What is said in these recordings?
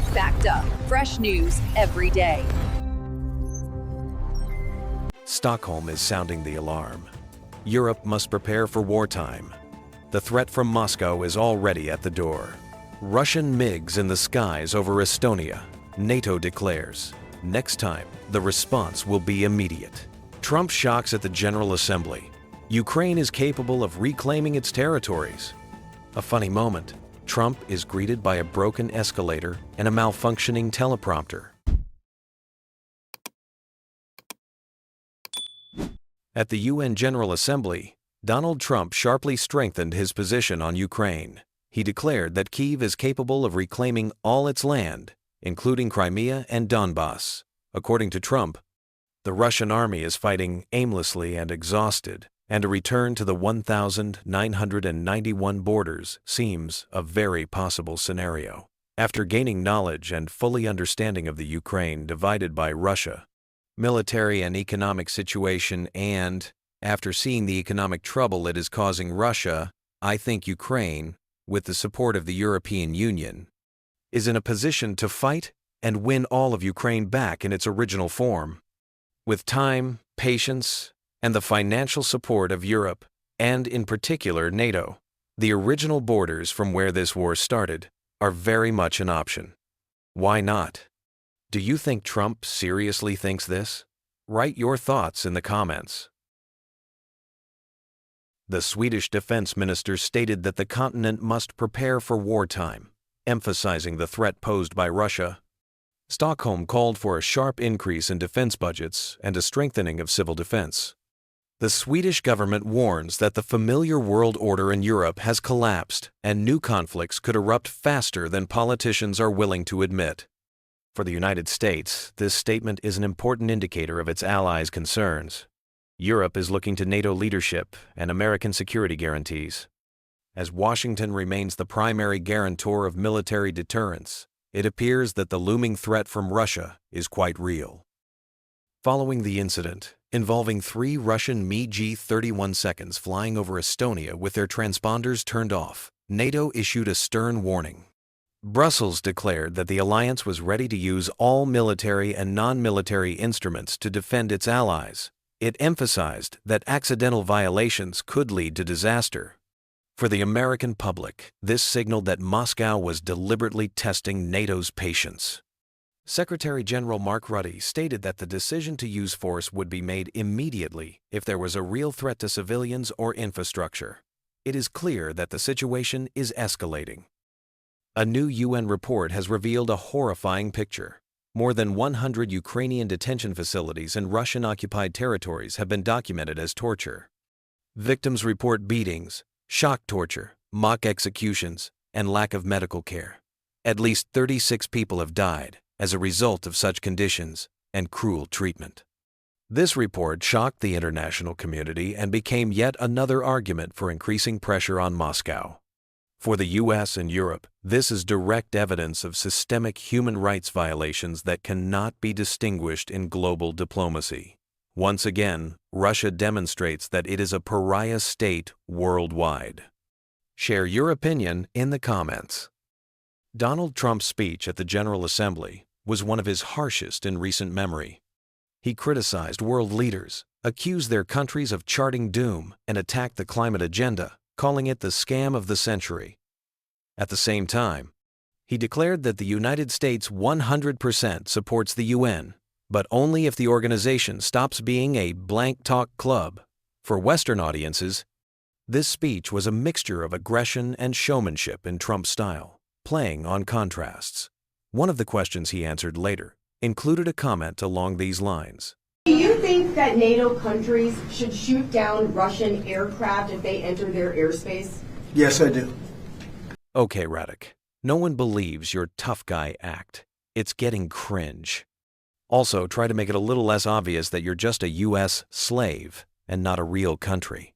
to Fact Up. Fresh news every day. Stockholm is sounding the alarm. Europe must prepare for wartime. The threat from Moscow is already at the door. Russian MiGs in the skies over Estonia. NATO declares. Next time, the response will be immediate. Trump shocks at the General Assembly. Ukraine is capable of reclaiming its territories. A funny moment. Trump is greeted by a broken escalator and a malfunctioning teleprompter. At the UN General Assembly, Donald Trump sharply strengthened his position on Ukraine. He declared that Kyiv is capable of reclaiming all its land, including Crimea and Donbass. According to Trump, the Russian army is fighting aimlessly and exhausted, and a return to the 1,991 borders seems a very possible scenario. After gaining knowledge and fully understanding of the Ukraine divided by Russia, military and economic situation, and after seeing the economic trouble it is causing Russia, I think Ukraine, with the support of the European Union, is in a position to fight and win all of Ukraine back in its original form. With time, patience, and the financial support of Europe, and in particular NATO, the original borders from where this war started are very much an option. Why not? Do you think Trump seriously thinks this? Write your thoughts in the comments. The Swedish defense minister stated that the continent must prepare for wartime, emphasizing the threat posed by Russia. Stockholm called for a sharp increase in defense budgets and a strengthening of civil defense. The Swedish government warns that the familiar world order in Europe has collapsed and new conflicts could erupt faster than politicians are willing to admit. For the United States, this statement is an important indicator of its allies' concerns. Europe is looking to NATO leadership and American security guarantees. As Washington remains the primary guarantor of military deterrence, it appears that the looming threat from Russia is quite real. Following the incident, involving 3 Russian MiGs 31 seconds flying over Estonia with their transponders turned off, NATO issued a stern warning. Brussels declared that the alliance was ready to use all military and non-military instruments to defend its allies. It emphasized that accidental violations could lead to disaster. For the American public, this signaled that Moscow was deliberately testing NATO's patience. Secretary General Mark Rutte stated that the decision to use force would be made immediately if there was a real threat to civilians or infrastructure. It is clear that the situation is escalating. A new UN report has revealed a horrifying picture. More than 100 Ukrainian detention facilities in Russian-occupied territories have been documented as torture. Victims report beatings, shock torture, mock executions, and lack of medical care. At least 36 people have died as a result of such conditions and cruel treatment. This report shocked the international community and became yet another argument for increasing pressure on Moscow. For the US and Europe, this is direct evidence of systemic human rights violations that cannot be distinguished in global diplomacy. Once again, Russia demonstrates that it is a pariah state worldwide. Share your opinion in the comments. Donald Trump's speech at the General Assembly was one of his harshest in recent memory. He criticized world leaders, accused their countries of charting doom, and attacked the climate agenda, calling it the scam of the century. At the same time, he declared that the United States 100% supports the UN, but only if the organization stops being a blank talk club. For Western audiences, this speech was a mixture of aggression and showmanship in Trump style, playing on contrasts. One of the questions he answered later included a comment along these lines. Do you think that NATO countries should shoot down Russian aircraft if they enter their airspace? Yes, I do. Okay, Rhetoric. No one believes your tough guy act. It's getting cringe. Also, try to make it a little less obvious that you're just a U.S. slave and not a real country.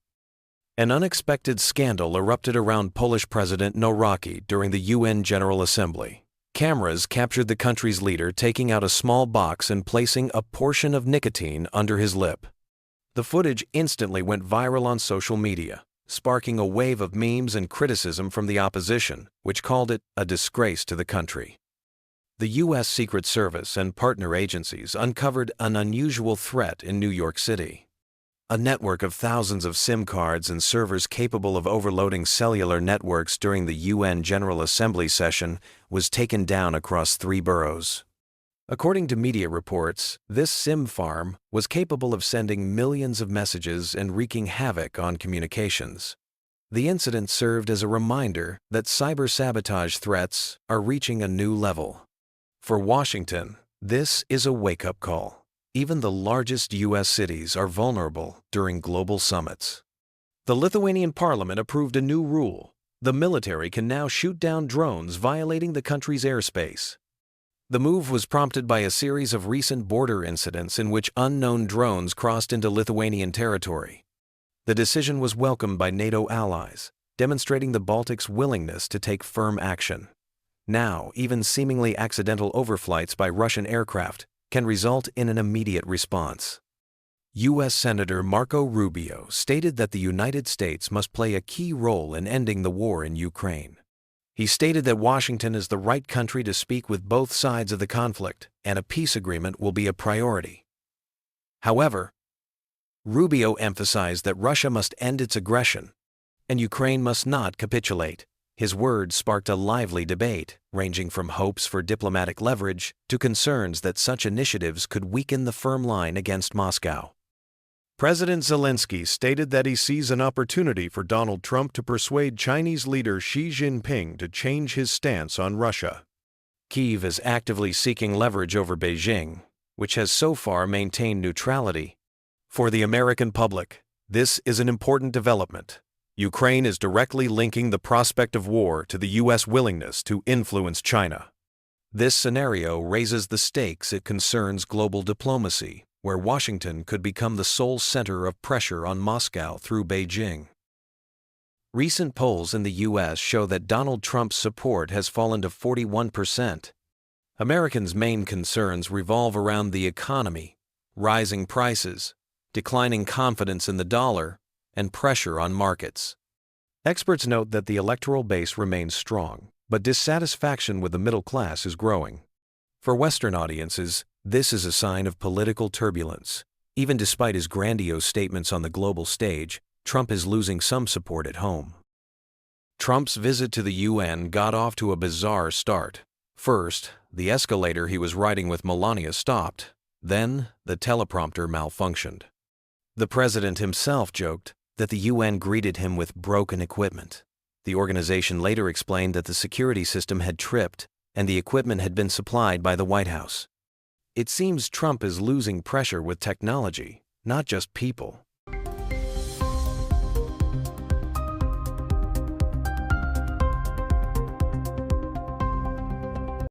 An unexpected scandal erupted around Polish President Nawrocki during the UN General Assembly. Cameras captured the country's leader taking out a small box and placing a portion of nicotine under his lip. The footage instantly went viral on social media, sparking a wave of memes and criticism from the opposition, which called it a disgrace to the country. The U.S. Secret Service and partner agencies uncovered an unusual threat in New York City. A network of thousands of SIM cards and servers capable of overloading cellular networks during the UN General Assembly session was taken down across 3 boroughs. According to media reports, this SIM farm was capable of sending millions of messages and wreaking havoc on communications. The incident served as a reminder that cyber sabotage threats are reaching a new level. For Washington, this is a wake-up call. Even the largest U.S. cities are vulnerable during global summits. The Lithuanian parliament approved a new rule. The military can now shoot down drones violating the country's airspace. The move was prompted by a series of recent border incidents in which unknown drones crossed into Lithuanian territory. The decision was welcomed by NATO allies, demonstrating the Baltics' willingness to take firm action. Now, even seemingly accidental overflights by Russian aircraft can result in an immediate response. U.S. Senator Marco Rubio stated that the United States must play a key role in ending the war in Ukraine. He stated that Washington is the right country to speak with both sides of the conflict, and a peace agreement will be a priority. However, Rubio emphasized that Russia must end its aggression, and Ukraine must not capitulate. His words sparked a lively debate, ranging from hopes for diplomatic leverage to concerns that such initiatives could weaken the firm line against Moscow. President Zelensky stated that he sees an opportunity for Donald Trump to persuade Chinese leader Xi Jinping to change his stance on Russia. Kyiv is actively seeking leverage over Beijing, which has so far maintained neutrality. For the American public, this is an important development. Ukraine is directly linking the prospect of war to the U.S. willingness to influence China. This scenario raises the stakes. It concerns global diplomacy, where Washington could become the sole center of pressure on Moscow through Beijing. Recent polls in the U.S. show that Donald Trump's support has fallen to 41%. Americans' main concerns revolve around the economy, rising prices, declining confidence in the dollar, and pressure on markets. Experts note that the electoral base remains strong, but dissatisfaction with the middle class is growing. For Western audiences, this is a sign of political turbulence. Even despite his grandiose statements on the global stage, Trump is losing some support at home. Trump's visit to the UN got off to a bizarre start. First, the escalator he was riding with Melania stopped. Then, the teleprompter malfunctioned. The president himself joked that the UN greeted him with broken equipment. The organization later explained that the security system had tripped and the equipment had been supplied by the White House. It seems Trump is losing pressure with technology, not just people.